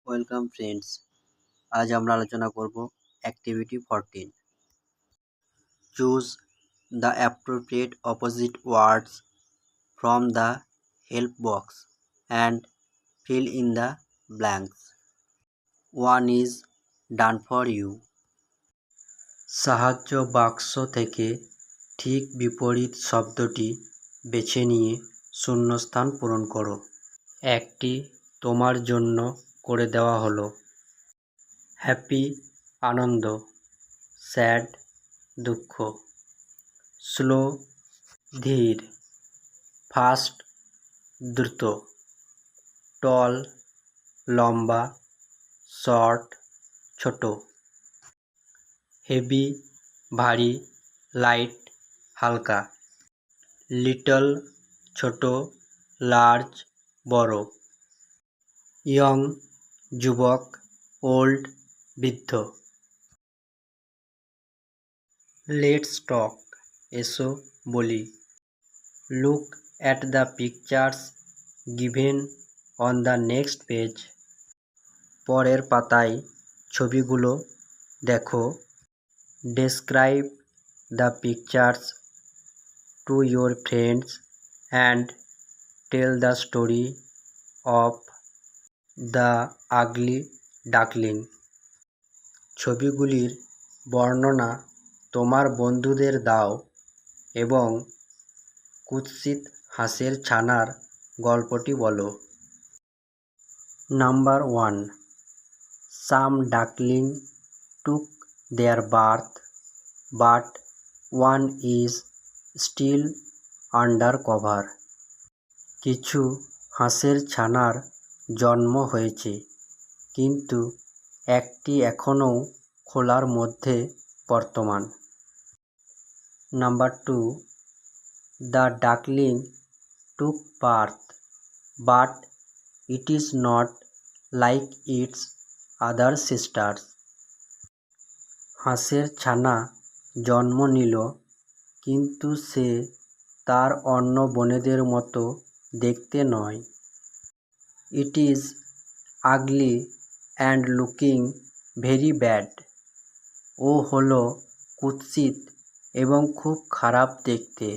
Welcome friends. আজ আমরা আলোচনা করব activity 14। Choose the appropriate opposite words from the help box and fill in the blanks. 1 is done for you. সাহায্য বাক্স থেকে ঠিক বিপরীত শব্দটি বেছে নিয়ে শূন্যস্থান পূরণ করো। একটি তোমার জন্য করে দেওয়া হলো। হ্যাপি আনন্দ, স্যাড দুঃখ, স্লো ধীর, ফাস্ট দ্রুত, টল লম্বা, শর্ট ছোট, হেভি ভারী, লাইট হালকা, লিটল ছোট, লার্জ বড়, ইয়ং যুবক, ওল্ড বৃদ্ধ। লেটস টক এসো বলি। Look at the pictures given on the next page. পরের পাতায় ছবিগুলো দেখো। Describe the pictures to your friends and tell the story of the ugly duckling. ছবিগুলির বর্ণনা তোমার বন্ধুদের দাও এবং কুৎসিত হাঁসের ছানার গল্পটি বলো। Number 1, some duckling took their birth but one is still under cover. কিছু হাঁসের ছানার জন্ম হয়েছে, কিন্তু একটি এখনও খোলার মধ্যে বর্তমান। Number 2, the duckling took birth but it is not like it's other sisters. হাঁসের ছানা জন্ম নিল, কিন্তু সে তার অন্য বোনেদের মতো দেখতে নয়। It is ugly and looking very bad. ও হলো কুৎসিত এবং খুব খারাপ দেখতে।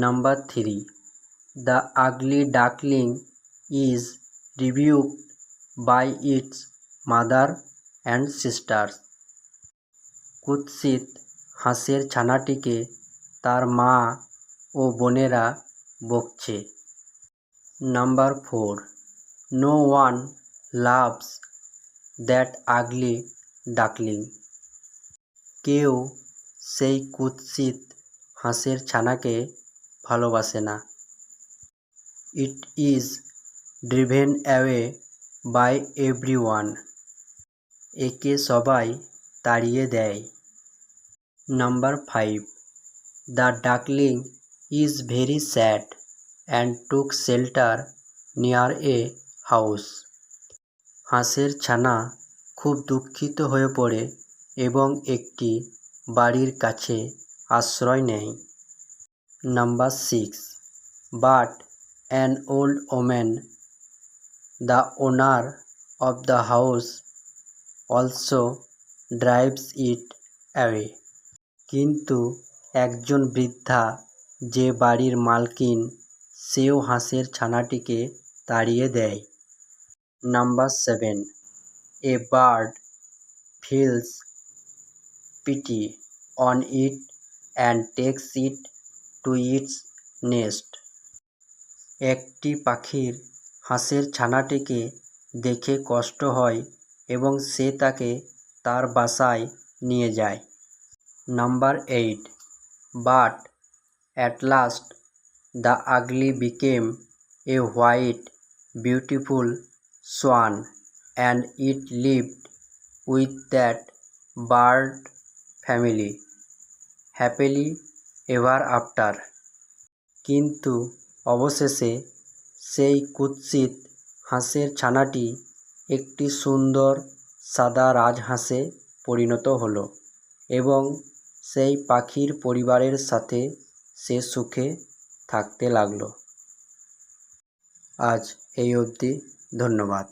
Number 3, the ugly duckling is rebuked by its mother and sisters. কুৎসিত হাঁসের ছানাটিকে তার মা ও বোনেরা বকছে। Number 4, no one loves that ugly duckling. কেউ সেই কুৎসিত হাঁসের ছানাকে ভালোবাসে না। It is driven away by everyone. একে সবাই তাড়িয়ে দেয়। Number 5, the duckling is very sad and took shelter near a house. হাঁসের ছানা খুব দুঃখিত হয়ে পড়ে এবং একটি বাড়ির কাছে আশ্রয় নেয়। Number 6, but an old woman, the owner of the house, also drives it away. কিন্তু একজন বৃদ্ধা, যে বাড়ির মালকিন, সেও হাঁসের ছানাটিকে তাড়িয়ে দেয়। Number 7, a bird feels pity on it and takes it to its nest. একটি পাখির হাঁসের ছানাটিকে দেখে কষ্ট হয় এবং সে তাকে তার বাসায় নিয়ে যায়। Number 8, but at last the ugly became a white beautiful swan and it lived with that bird family happily ever after. কিন্তু অবশেষে সেই কুৎসিত হাঁসের ছানাটি একটি সুন্দর সাদা রাজহাঁসে পরিণত হলো এবং সেই পাখির পরিবারের সাথে সে সুখে থাকতে লাগলো। আজ এই অবধি, ধন্যবাদ।